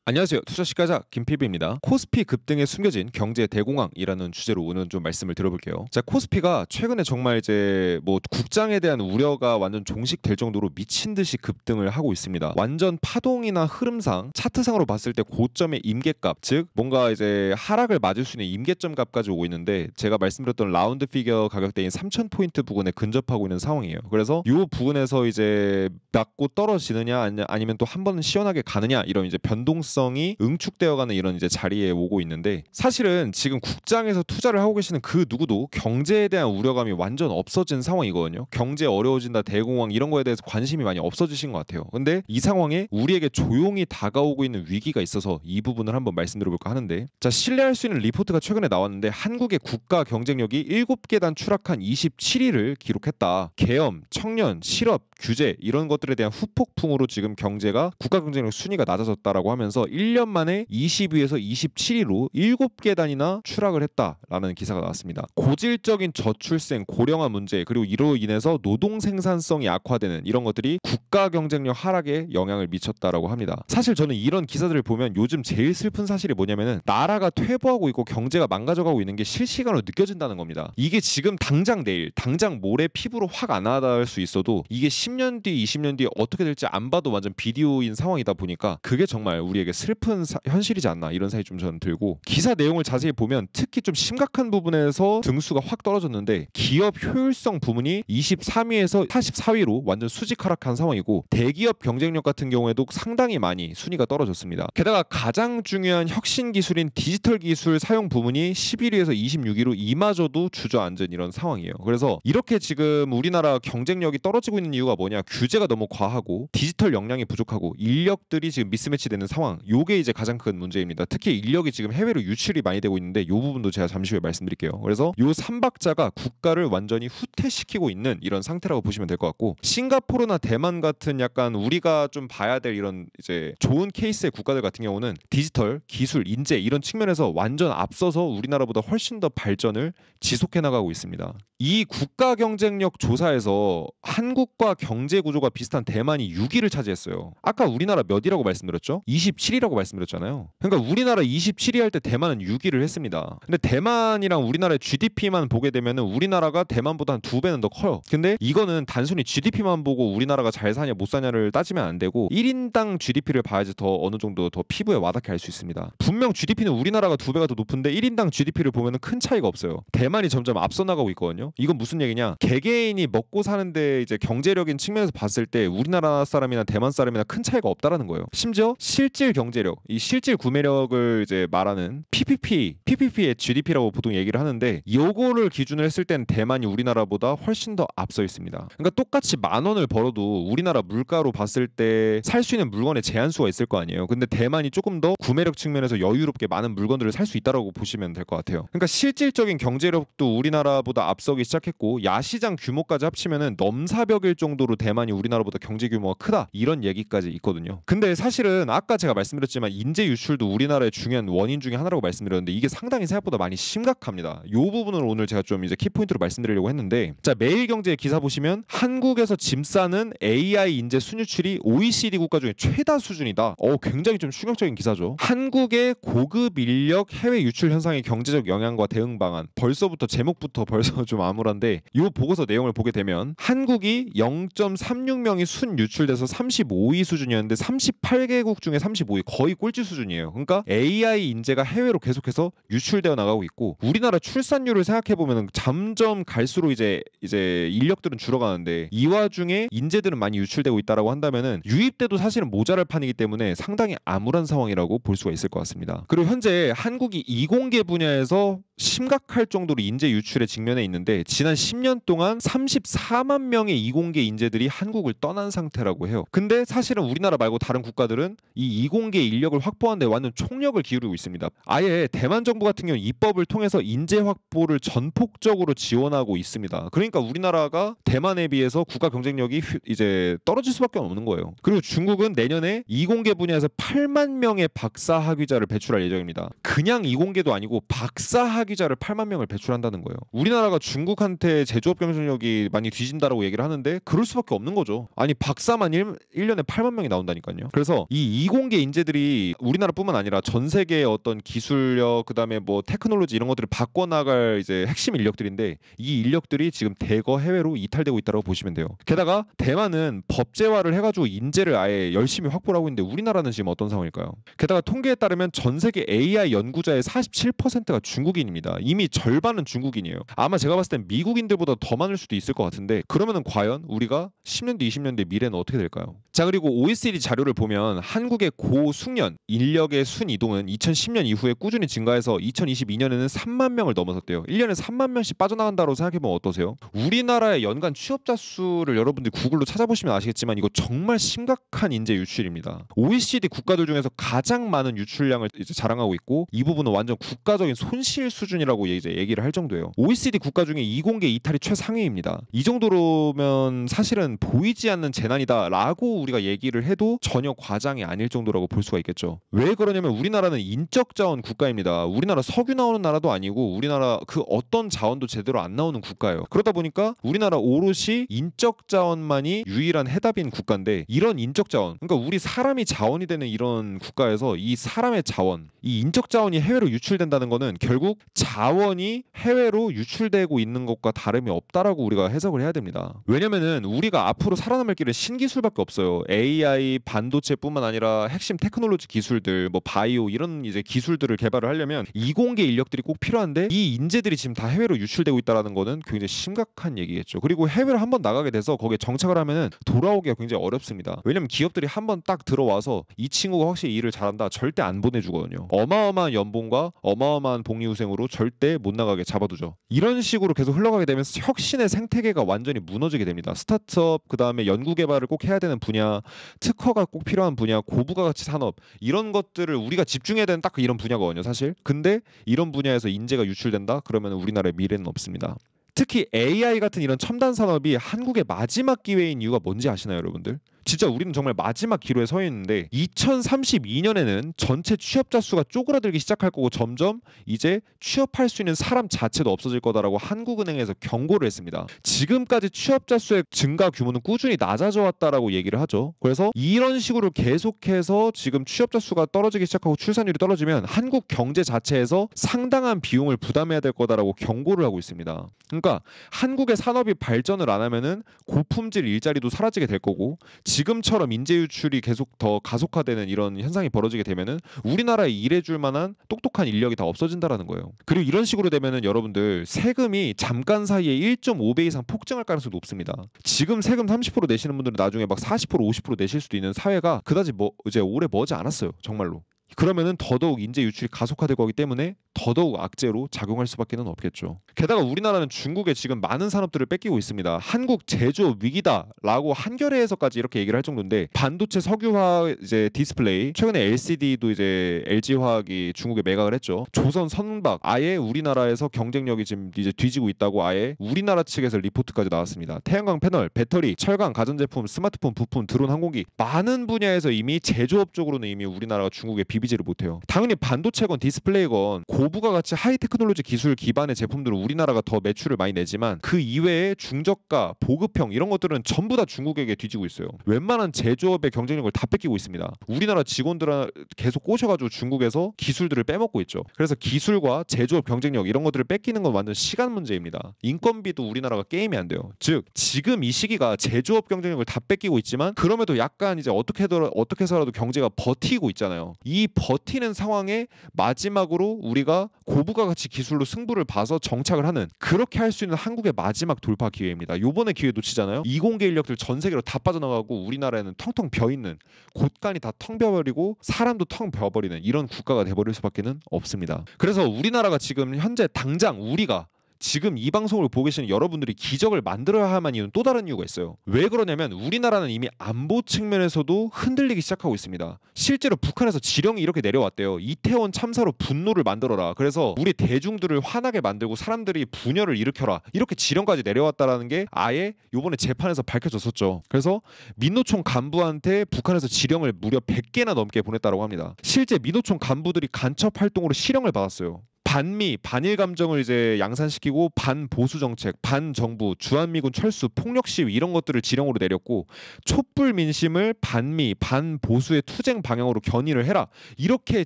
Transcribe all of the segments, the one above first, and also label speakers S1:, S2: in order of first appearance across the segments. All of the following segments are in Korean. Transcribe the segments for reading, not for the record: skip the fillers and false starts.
S1: 안녕하세요. 투자시가자 김필비입니다. 코스피 급등에 숨겨진 경제 대공황이라는 주제로 오늘 좀 말씀을 드려볼게요. 자, 코스피가 최근에 정말 이제 뭐 국장에 대한 우려가 완전 종식될 정도로 미친 듯이 급등을 하고 있습니다. 완전 파동이나 흐름상 차트상으로 봤을 때 고점의 임계값, 즉 뭔가 이제 하락을 맞을 수 있는 임계점 값까지 오고 있는데 제가 말씀드렸던 라운드 피겨 가격대인 3,000포인트 부근에 근접하고 있는 상황이에요. 그래서 이 부분에서 이제 맞고 떨어지느냐 아니면 또 한 번은 시원하게 가느냐 이런 이제 변동성이 응축되어가는 이런 이제 자리에 오고 있는데 사실은 지금 국장에서 투자를 하고 계시는 그 누구도 경제에 대한 우려감이 완전 없어진 상황이거든요. 경제 어려워진다, 대공황 이런 거에 대해서 관심이 많이 없어지신 것 같아요. 근데 이 상황에 우리에게 조용히 다가오고 있는 위기가 있어서 이 부분을 한번 말씀드려볼까 하는데, 자, 신뢰할 수 있는 리포트가 최근에 나왔는데 한국의 국가 경쟁력이 7계단 추락한 27위를 기록했다. 계엄, 청년, 실업, 규제 이런 것들에 대한 후폭풍으로 지금 경제가 국가 경쟁력 순위가 낮아졌다라고 하면서 1년 만에 20위에서 27위로 7계단이나 추락을 했다라는 기사가 나왔습니다. 고질적인 저출생, 고령화 문제, 그리고 이로 인해서 노동 생산성이 악화되는 이런 것들이 국가 경쟁력 하락에 영향을 미쳤다라고 합니다. 사실 저는 이런 기사들을 보면 요즘 제일 슬픈 사실이 뭐냐면은 나라가 퇴보하고 있고 경제가 망가져가고 있는 게 실시간으로 느껴진다는 겁니다. 이게 지금 당장 내일, 당장 모레 피부로 확 안 와닿을 수 있어도 이게 10년 뒤, 20년 뒤에 어떻게 될지 안 봐도 완전 비디오인 상황이다 보니까 그게 정말 우리에게 슬픈 현실이지 않나 이런 생각이 좀 저는 들고, 기사 내용을 자세히 보면 특히 좀 심각한 부분에서 등수가 확 떨어졌는데 기업 효율성 부문이 23위에서 44위로 완전 수직 하락한 상황이고 대기업 경쟁력 같은 경우에도 상당히 많이 순위가 떨어졌습니다. 게다가 가장 중요한 혁신 기술인 디지털 기술 사용 부문이 11위에서 26위로 이마저도 주저앉은 이런 상황이에요. 그래서 이렇게 지금 우리나라 경쟁력이 떨어지고 있는 이유가 뭐냐, 규제가 너무 과하고 디지털 역량이 부족하고 인력들이 지금 미스매치되는 상황, 요게 이제 가장 큰 문제입니다. 특히 인력이 지금 해외로 유출이 많이 되고 있는데 이 부분도 제가 잠시 후에 말씀드릴게요. 그래서 요 3박자가 국가를 완전히 후퇴시키고 있는 이런 상태라고 보시면 될 것 같고, 싱가포르나 대만 같은 약간 우리가 좀 봐야 될 이런 이제 좋은 케이스의 국가들 같은 경우는 디지털, 기술, 인재 이런 측면에서 완전 앞서서 우리나라보다 훨씬 더 발전을 지속해 나가고 있습니다. 이 국가 경쟁력 조사에서 한국과 경제 구조가 비슷한 대만이 6위를 차지했어요. 아까 우리나라 몇 위라고 말씀드렸죠? 27위라고 말씀드렸잖아요. 그러니까 우리나라 27위 할 때 대만은 6위를 했습니다. 근데 대만이랑 우리나라의 GDP만 보게 되면은 우리나라가 대만보다 한 2배는 더 커요. 근데 이거는 단순히 GDP만 보고 우리나라가 잘 사냐 못 사냐를 따지면 안 되고 1인당 GDP를 봐야지 더 어느 정도 더 피부에 와닿게 알 수 있습니다. 분명 GDP는 우리나라가 2배가 더 높은데 1인당 GDP를 보면은 큰 차이가 없어요. 대만이 점점 앞서 나가고 있거든요. 이건 무슨 얘기냐? 개개인이 먹고 사는데 이제 경제력인 측면에서 봤을 때 우리나라 사람이나 대만 사람이나 큰 차이가 없다라는 거예요. 심지어 실질 경제력, 이 실질 구매력을 이제 말하는 PPP의 GDP라고 보통 얘기를 하는데, 요거를 기준으로 했을 땐 대만이 우리나라보다 훨씬 더 앞서 있습니다. 그러니까 똑같이 10,000원을 벌어도 우리나라 물가로 봤을 때 살 수 있는 물건의 제한수가 있을 거 아니에요. 근데 대만이 조금 더 구매력 측면에서 여유롭게 많은 물건들을 살 수 있다라고 보시면 될 것 같아요. 그러니까 실질적인 경제력도 우리나라보다 앞서기 시작했고 야시장 규모까지 합치면은 넘사벽일 정도로 대만이 우리나라보다 경제 규모가 크다 이런 얘기까지 있거든요. 근데 사실은 아까 제가 말씀드렸지만 인재 유출도 우리나라의 중요한 원인 중에 하나라고 말씀드렸는데 이게 상당히 생각보다 많이 심각합니다. 이 부분을 오늘 제가 좀 이제 키포인트로 말씀드리려고 했는데, 자, 매일경제 기사 보시면 한국에서 짐 싸는 AI 인재 순유출이 OECD 국가 중에 최다 수준이다. 굉장히 좀 충격적인 기사죠. 한국의 고급 인력 해외 유출 현상의 경제적 영향과 대응 방안. 벌써부터 제목부터 벌써 좀 암울한데 이 보고서 내용을 보게 되면 한국이 0.36명이 순 유출돼서 35위 수준이었는데 38개국 중에 35위, 거의 꼴찌 수준이에요. 그러니까 AI 인재가 해외로 계속해서 유출되어 나가고 있고, 우리나라 출산율을 생각해 보면 점점 갈수록 이제 인력들은 줄어가는데 이 와중에 인재들은 많이 유출되고 있다라고 한다면은 유입돼도 사실은 모자랄 판이기 때문에 상당히 암울한 상황이라고 볼 수가 있을 것 같습니다. 그리고 현재 한국이 이공계 분야에서 심각할 정도로 인재 유출에 직면해 있는데 지난 10년 동안 34만 명의 이공계 인재들이 한국을 떠난 상태라고 해요. 근데 사실은 우리나라 말고 다른 국가들은 이 이공계 인력을 확보하는 데 완전 총력을 기울이고 있습니다. 아예 대만 정부 같은 경우 입법을 통해서 인재 확보를 전폭적으로 지원하고 있습니다. 그러니까 우리나라가 대만에 비해서 국가 경쟁력이 이제 떨어질 수밖에 없는 거예요. 그리고 중국은 내년에 이공계 분야에서 8만 명의 박사 학위자를 배출할 예정입니다. 그냥 이공계도 아니고 박사 학위자를 8만 명을 배출한다는 거예요. 우리나라가 중국한테 제조업 경쟁력이 많이 뒤진다라고 얘기를 하는데 그럴 수밖에 없는 거죠. 아니 박사만 1년에 8만 명이 나온다니까요. 그래서 이 이공계 인재 인재들이 우리나라뿐만 아니라 전 세계의 어떤 기술력, 그다음에 뭐 테크놀로지 이런 것들을 바꿔나갈 이제 핵심 인력들인데, 이 인력들이 지금 대거 해외로 이탈되고 있다고 보시면 돼요. 게다가 대만은 법제화를 해가지고 인재를 아예 열심히 확보를 하고 있는데, 우리나라는 지금 어떤 상황일까요? 게다가 통계에 따르면 전 세계 AI 연구자의 47%가 중국인입니다. 이미 절반은 중국인이에요. 아마 제가 봤을 땐 미국인들보다 더 많을 수도 있을 것 같은데, 그러면은 과연 우리가 10년 뒤 20년 뒤 미래는 어떻게 될까요? 자, 그리고 OECD 자료를 보면 한국의 고숙련 인력의 순이동은 2010년 이후에 꾸준히 증가해서 2022년에는 3만 명을 넘어섰대요. 1년에 3만 명씩 빠져나간다고 생각해보면 어떠세요? 우리나라의 연간 취업자 수를 여러분들이 구글로 찾아보시면 아시겠지만, 이거 정말 심각한 인재 유출입니다. OECD 국가들 중에서 가장 많은 유출량을 이제 자랑하고 있고, 이 부분은 완전 국가적인 손실 수준이라고 이제 얘기를 할 정도예요. OECD 국가 중에 이공계 이탈이 최상위입니다. 이 정도로면 사실은 보이지 않는 재난이다라고 우리가 얘기를 해도 전혀 과장이 아닐 정도라고 볼 수가 있겠죠. 왜 그러냐면 우리나라는 인적 자원 국가입니다. 우리나라 석유 나오는 나라도 아니고, 우리나라 그 어떤 자원도 제대로 안 나오는 국가예요. 그러다 보니까 우리나라 오롯이 인적 자원만이 유일한 해답인 국가인데, 이런 인적 자원, 그러니까 우리 사람이 자원이 되는 이런 국가에서 이 사람의 자원, 이 인적 자원이 해외로 유출된다는 거는 결국 자원이 해외로 유출되고 있는 것과 다름이 없다라고 우리가 해석을 해야 됩니다. 왜냐면은 우리가 앞으로 살아남을 길은 신기술밖에 없어요. AI, 반도체뿐만 아니라 핵심 테크놀로지 기술들, 뭐 바이오 이런 이제 기술들을 개발을 하려면 이공계 인력들이 꼭 필요한데, 이 인재들이 지금 다 해외로 유출되고 있다는 거는 굉장히 심각한 얘기겠죠. 그리고 해외를 한번 나가게 돼서 거기에 정착을 하면은 돌아오기가 굉장히 어렵습니다. 왜냐면 기업들이 한번 딱 들어와서 이 친구가 확실히 일을 잘한다, 절대 안 보내주거든요. 어마어마한 연봉과 어마어마한 복리후생으로 절대 못 나가게 잡아두죠. 이런 식으로 계속 흘러가게 되면서 혁신의 생태계가 완전히 무너지게 됩니다. 스타트업, 그 다음에 연구개발을 꼭 해야 되는 분야, 특허가 꼭 필요한 분야, 고부가가치 산업, 이런 것들을 우리가 집중해야 되는 딱 이런 분야거든요 사실. 근데 이런 분야에서 인재가 유출된다? 그러면 우리나라의 미래는 없습니다. 특히 AI 같은 이런 첨단 산업이 한국의 마지막 기회인 이유가 뭔지 아시나요, 여러분들? 진짜 우리는 정말 마지막 기로에 서 있는데, 2032년에는 전체 취업자 수가 쪼그라들기 시작할 거고, 점점 이제 취업할 수 있는 사람 자체도 없어질 거다라고 한국은행에서 경고를 했습니다. 지금까지 취업자 수의 증가 규모는 꾸준히 낮아져 왔다라고 얘기를 하죠. 그래서 이런 식으로 계속해서 지금 취업자 수가 떨어지기 시작하고 출산율이 떨어지면 한국 경제 자체에서 상당한 비용을 부담해야 될 거다라고 경고를 하고 있습니다. 그러니까 한국의 산업이 발전을 안 하면은 고품질 일자리도 사라지게 될 거고, 지금처럼 인재 유출이 계속 더 가속화되는 이런 현상이 벌어지게 되면은 우리나라에 일해줄 만한 똑똑한 인력이 다 없어진다라는 거예요. 그리고 이런 식으로 되면은 여러분들 세금이 잠깐 사이에 1.5배 이상 폭증할 가능성이 높습니다. 지금 세금 30% 내시는 분들은 나중에 막 40% 50% 내실 수도 있는 사회가 그다지 뭐 이제 오래 머지 않았어요, 정말로. 그러면은 더더욱 인재 유출이 가속화될 거기 때문에 더더욱 악재로 작용할 수밖에 없겠죠. 게다가 우리나라는 중국에 지금 많은 산업들을 뺏기고 있습니다. 한국 제조업 위기다라고 한겨레에서까지 이렇게 얘기를 할 정도인데, 반도체, 석유화학, 이제 디스플레이, 최근에 LCD도 이제 LG화학이 중국에 매각을 했죠. 조선 선박, 아예 우리나라에서 경쟁력이 지금 이제 뒤지고 있다고 아예 우리나라 측에서 리포트까지 나왔습니다. 태양광 패널, 배터리, 철강, 가전제품, 스마트폰 부품, 드론, 항공기, 많은 분야에서 이미 제조업 쪽으로는 이미 우리나라가 중국에 비비지를 못해요. 당연히 반도체건 디스플레이건 고부가 가치 하이 테크놀로지 기술 기반의 제품들은 우리나라가 더 매출을 많이 내지만, 그 이외에 중저가, 보급형 이런 것들은 전부 다 중국에게 뒤지고 있어요. 웬만한 제조업의 경쟁력을 다 뺏기고 있습니다. 우리나라 직원들은 계속 꼬셔가지고 중국에서 기술들을 빼먹고 있죠. 그래서 기술과 제조업 경쟁력 이런 것들을 뺏기는 건 완전 시간 문제입니다. 인건비도 우리나라가 게임이 안 돼요. 즉 지금 이 시기가 제조업 경쟁력을 다 뺏기고 있지만, 그럼에도 약간 이제 어떻게 해서라도 경제가 버티고 있잖아요. 이 버티는 상황에 마지막으로 우리가 고부가 가치 기술로 승부를 봐서 정착을 하는, 그렇게 할 수 있는 한국의 마지막 돌파 기회입니다. 요번에 기회 놓치잖아요. 이공계 인력들 전 세계로 다 빠져나가고 우리나라에는 텅텅 비어있는, 곳간이 다 텅 비어버리고 사람도 텅 비어버리는 이런 국가가 돼버릴 수밖에 없습니다. 그래서 우리나라가 지금 현재 당장 우리가 지금 이 방송을 보고 계시는 여러분들이 기적을 만들어야만 이유는 또 다른 이유가 있어요. 왜 그러냐면 우리나라는 이미 안보 측면에서도 흔들리기 시작하고 있습니다. 실제로 북한에서 지령이 이렇게 내려왔대요. 이태원 참사로 분노를 만들어라. 그래서 우리 대중들을 화나게 만들고 사람들이 분열을 일으켜라. 이렇게 지령까지 내려왔다라는 게 아예 요번에 재판에서 밝혀졌었죠. 그래서 민노총 간부한테 북한에서 지령을 무려 100개나 넘게 보냈다고 합니다. 실제 민노총 간부들이 간첩 활동으로 실형을 받았어요. 반미, 반일 감정을 이제 양산시키고 반보수 정책, 반정부, 주한미군 철수, 폭력 시위 이런 것들을 지령으로 내렸고 촛불 민심을 반미, 반보수의 투쟁 방향으로 견인을 해라. 이렇게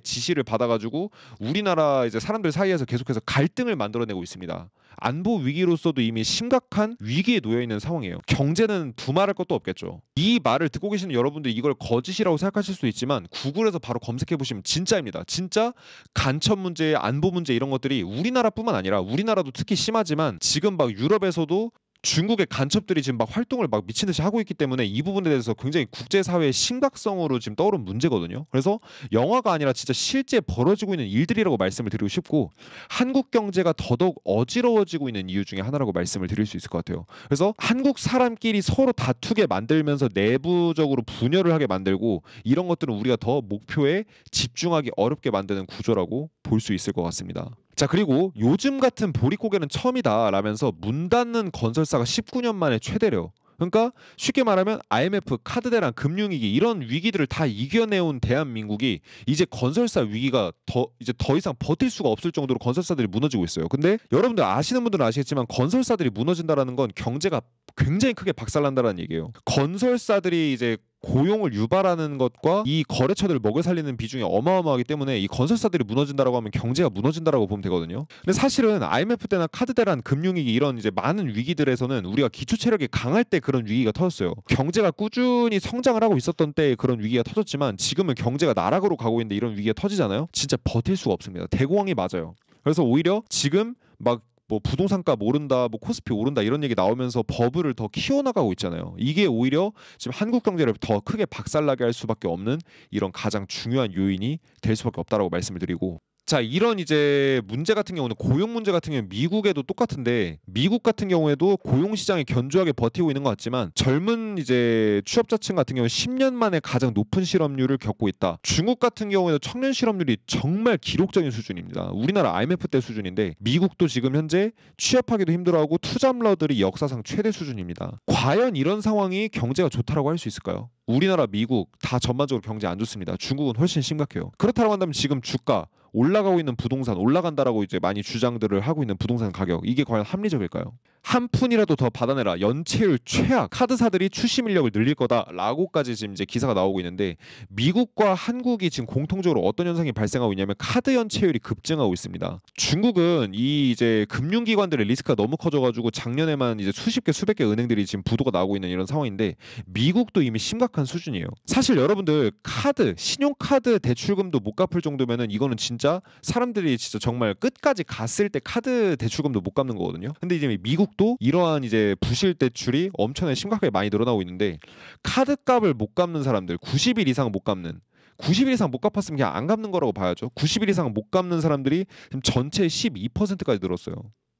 S1: 지시를 받아가지고 우리나라 이제 사람들 사이에서 계속해서 갈등을 만들어내고 있습니다. 안보 위기로서도 이미 심각한 위기에 놓여 있는 상황이에요. 경제는 두말할 것도 없겠죠. 이 말을 듣고 계시는 여러분들이 이걸 거짓이라고 생각하실 수도 있지만 구글에서 바로 검색해 보시면 진짜입니다. 진짜 간첩 문제, 안보 문제 이런 것들이 우리나라뿐만 아니라 우리나라도 특히 심하지만 지금 막 유럽에서도 중국의 간첩들이 지금 막 활동을 막 미친 듯이 하고 있기 때문에 이 부분에 대해서 굉장히 국제사회의 심각성으로 지금 떠오른 문제거든요. 그래서 영화가 아니라 진짜 실제 벌어지고 있는 일들이라고 말씀을 드리고 싶고 한국 경제가 더더욱 어지러워지고 있는 이유 중에 하나라고 말씀을 드릴 수 있을 것 같아요. 그래서 한국 사람끼리 서로 다투게 만들면서 내부적으로 분열을 하게 만들고 이런 것들은 우리가 더 목표에 집중하기 어렵게 만드는 구조라고 볼 수 있을 것 같습니다. 자, 그리고 요즘 같은 보릿고개는 처음이다 라면서 문 닫는 건설사가 19년 만에 최대래요. 그러니까 쉽게 말하면 IMF, 카드 대란, 금융위기 이런 위기들을 다 이겨내온 대한민국이 이제 건설사 위기가 이제 더 이상 버틸 수가 없을 정도로 건설사들이 무너지고 있어요. 근데 여러분들 아시는 분들은 아시겠지만 건설사들이 무너진다라는 건 경제가 굉장히 크게 박살난다라는 얘기예요. 건설사들이 이제 고용을 유발하는 것과 이 거래처들을 먹여 살리는 비중이 어마어마하기 때문에 이 건설사들이 무너진다라고 하면 경제가 무너진다라고 보면 되거든요. 근데 사실은 IMF 때나 카드 대란, 금융위기 이런 이제 많은 위기들에서는 우리가 기초 체력이 강할 때 그런 위기가 터졌어요. 경제가 꾸준히 성장을 하고 있었던 때에 그런 위기가 터졌지만 지금은 경제가 나락으로 가고 있는데 이런 위기가 터지잖아요. 진짜 버틸 수가 없습니다. 대공황이 맞아요. 그래서 오히려 지금 막 뭐 부동산가 오른다, 뭐 코스피 오른다 이런 얘기 나오면서 버블을 더 키워나가고 있잖아요. 이게 오히려 지금 한국 경제를 더 크게 박살나게 할 수밖에 없는 이런 가장 중요한 요인이 될 수밖에 없다라고 말씀을 드리고 자, 이런 이제 문제 같은 경우는 고용 문제 같은 경우는 미국에도 똑같은데 미국 같은 경우에도 고용 시장이 견조하게 버티고 있는 것 같지만 젊은 이제 취업자층 같은 경우는 10년 만에 가장 높은 실업률을 겪고 있다. 중국 같은 경우에도 청년 실업률이 정말 기록적인 수준입니다. 우리나라 IMF 때 수준인데 미국도 지금 현재 취업하기도 힘들어하고 투잡러들이 역사상 최대 수준입니다. 과연 이런 상황이 경제가 좋다라고 할 수 있을까요? 우리나라, 미국 다 전반적으로 경제 안 좋습니다. 중국은 훨씬 심각해요. 그렇다고 한다면 지금 주가 올라가고 있는 부동산 올라간다라고 이제 많이 주장들을 하고 있는 부동산 가격 이게 과연 합리적일까요? 한 푼이라도 더 받아내라. 연체율 최악. 카드사들이 출시 인력을 늘릴 거다라고까지 지금 이제 기사가 나오고 있는데 미국과 한국이 지금 공통적으로 어떤 현상이 발생하고 있냐면 카드 연체율이 급증하고 있습니다. 중국은 이 이제 금융기관들의 리스크가 너무 커져가지고 작년에만 이제 수십 개 수백 개 은행들이 지금 부도가 나오고 있는 이런 상황인데 미국도 이미 심각한 수준이에요. 사실 여러분들 카드, 신용카드 대출금도 못 갚을 정도면은 이거는 진짜 사람들이 진짜 정말 끝까지 갔을 때 카드 대출금도 못 갚는 거거든요. 근데 이제 미국도 이러한 이제 부실 대출이 엄청나게 심각하게 많이 늘어나고 있는데 카드값을 못 갚는 사람들 90일 이상 못 갚는 90일 이상 못 갚았으면 그냥 안 갚는 거라고 봐야죠. 90일 이상 못 갚는 사람들이 지금 전체의 12%까지 늘었어요.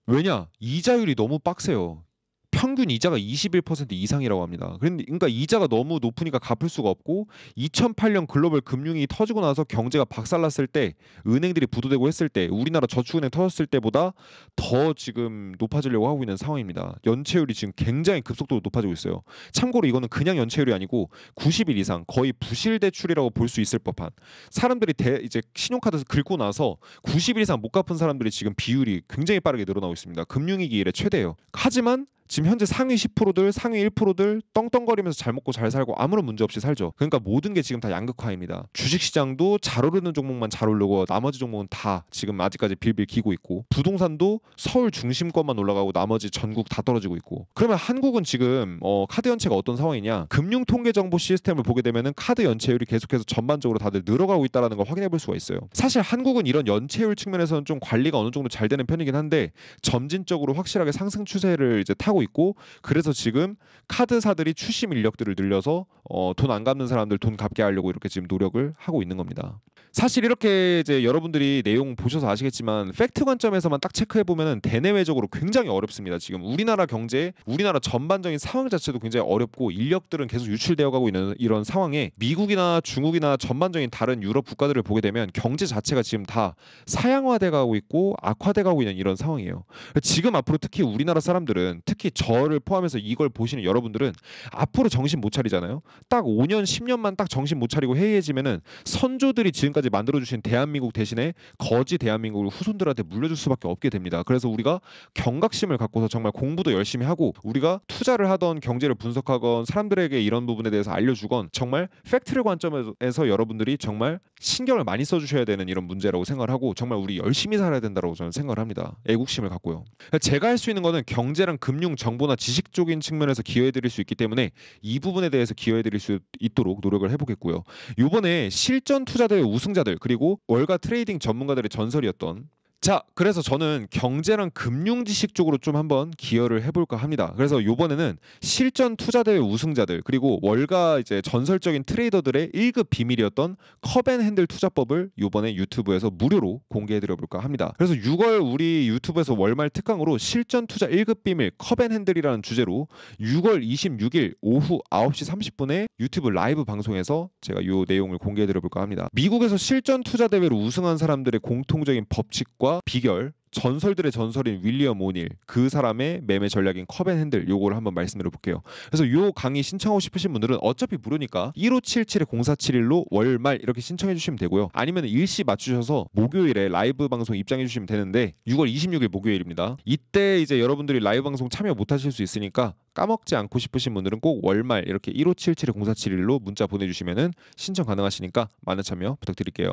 S1: 왜냐? 이자율이 너무 빡세요. 평균 이자가 21% 이상이라고 합니다. 그러니까 이자가 너무 높으니까 갚을 수가 없고 2008년 글로벌 금융이 터지고 나서 경제가 박살났을 때 은행들이 부도되고 했을 때 우리나라 저축은행 터졌을 때보다 더 지금 높아지려고 하고 있는 상황입니다. 연체율이 지금 굉장히 급속도로 높아지고 있어요. 참고로 이거는 그냥 연체율이 아니고 90일 이상 거의 부실 대출이라고 볼 수 있을 법한 사람들이 이제 신용카드 긁고 나서 90일 이상 못 갚은 사람들이 지금 비율이 굉장히 빠르게 늘어나고 있습니다. 금융위기 이래 최대예요. 하지만 지금 현재 상위 10%들, 상위 1%들 떵떵거리면서 잘 먹고 잘 살고 아무런 문제 없이 살죠. 그러니까 모든 게 지금 다 양극화입니다. 주식시장도 잘 오르는 종목만 잘 오르고 나머지 종목은 다 지금 아직까지 빌빌 기고 있고 부동산도 서울 중심권만 올라가고 나머지 전국 다 떨어지고 있고 그러면 한국은 지금 카드 연체가 어떤 상황이냐 금융통계정보 시스템을 보게 되면은 카드 연체율이 계속해서 전반적으로 다들 늘어가고 있다는 걸 확인해 볼 수가 있어요. 사실 한국은 이런 연체율 측면에서는 좀 관리가 어느 정도 잘 되는 편이긴 한데 점진적으로 확실하게 상승 추세를 이제 타고 있고 그래서 지금 카드사들이 출심 인력들을 늘려서 돈 안 갚는 사람들 돈 갚게 하려고 이렇게 지금 노력을 하고 있는 겁니다. 사실 이렇게 이제 여러분들이 내용 보셔서 아시겠지만 팩트 관점에서만 딱 체크해 보면은 대내외적으로 굉장히 어렵습니다. 지금 우리나라 경제, 우리나라 전반적인 상황 자체도 굉장히 어렵고 인력들은 계속 유출되어 가고 있는 이런 상황에 미국이나 중국이나 전반적인 다른 유럽 국가들을 보게 되면 경제 자체가 지금 다 사양화돼 가고 있고 악화돼 가고 있는 이런 상황이에요. 지금 앞으로 특히 우리나라 사람들은 특히 저를 포함해서 이걸 보시는 여러분들은 앞으로 정신 못 차리잖아요. 딱 5년 10년만 딱 정신 못 차리고 해이해지면은 선조들이 지금까지 지금까지 만들어주신 대한민국 대신에 거지 대한민국을 후손들한테 물려줄 수밖에 없게 됩니다. 그래서 우리가 경각심을 갖고서 정말 공부도 열심히 하고 우리가 투자를 하던 경제를 분석하건 사람들에게 이런 부분에 대해서 알려주건 정말 팩트를 관점에서 여러분들이 정말 신경을 많이 써주셔야 되는 이런 문제라고 생각을 하고 정말 우리 열심히 살아야 된다고 저는 생각을 합니다. 애국심을 갖고요. 제가 할 수 있는 거는 경제랑 금융, 정보나 지식 쪽인 측면에서 기여해드릴 수 있기 때문에 이 부분에 대해서 기여해드릴 수 있도록 노력을 해보겠고요. 이번에 실전 투자대회 우승자들 그리고 월가 트레이딩 전문가들의 전설이었던 그래서 저는 경제랑 금융 지식 쪽으로 좀 한번 기여를 해볼까 합니다. 그래서 이번에는 실전 투자대회 우승자들 그리고 월가 이제 전설적인 트레이더들의 1급 비밀이었던 컵앤핸들 투자법을 이번에 유튜브에서 무료로 공개해드려볼까 합니다. 그래서 6월 우리 유튜브에서 월말 특강으로 실전 투자 1급 비밀 컵앤핸들이라는 주제로 6월 26일 오후 9시 30분에 유튜브 라이브 방송에서 제가 이 내용을 공개해드려볼까 합니다. 미국에서 실전 투자 대회로 우승한 사람들의 공통적인 법칙과 비결, 전설들의 전설인 윌리엄 오닐, 그 사람의 매매 전략인 컵앤핸들 요거를 한번 말씀드려 볼게요. 그래서 요 강의 신청하고 싶으신 분들은 어차피 무료니까 1577-0471로 월말 이렇게 신청해 주시면 되고요. 아니면 일시 맞추셔서 목요일에 라이브 방송 입장해 주시면 되는데 6월 26일 목요일입니다. 이때 이제 여러분들이 라이브 방송 참여 못 하실 수 있으니까 까먹지 않고 싶으신 분들은 꼭 월말 이렇게 1577-0471로 문자 보내주시면은 신청 가능하시니까 많은 참여 부탁드릴게요.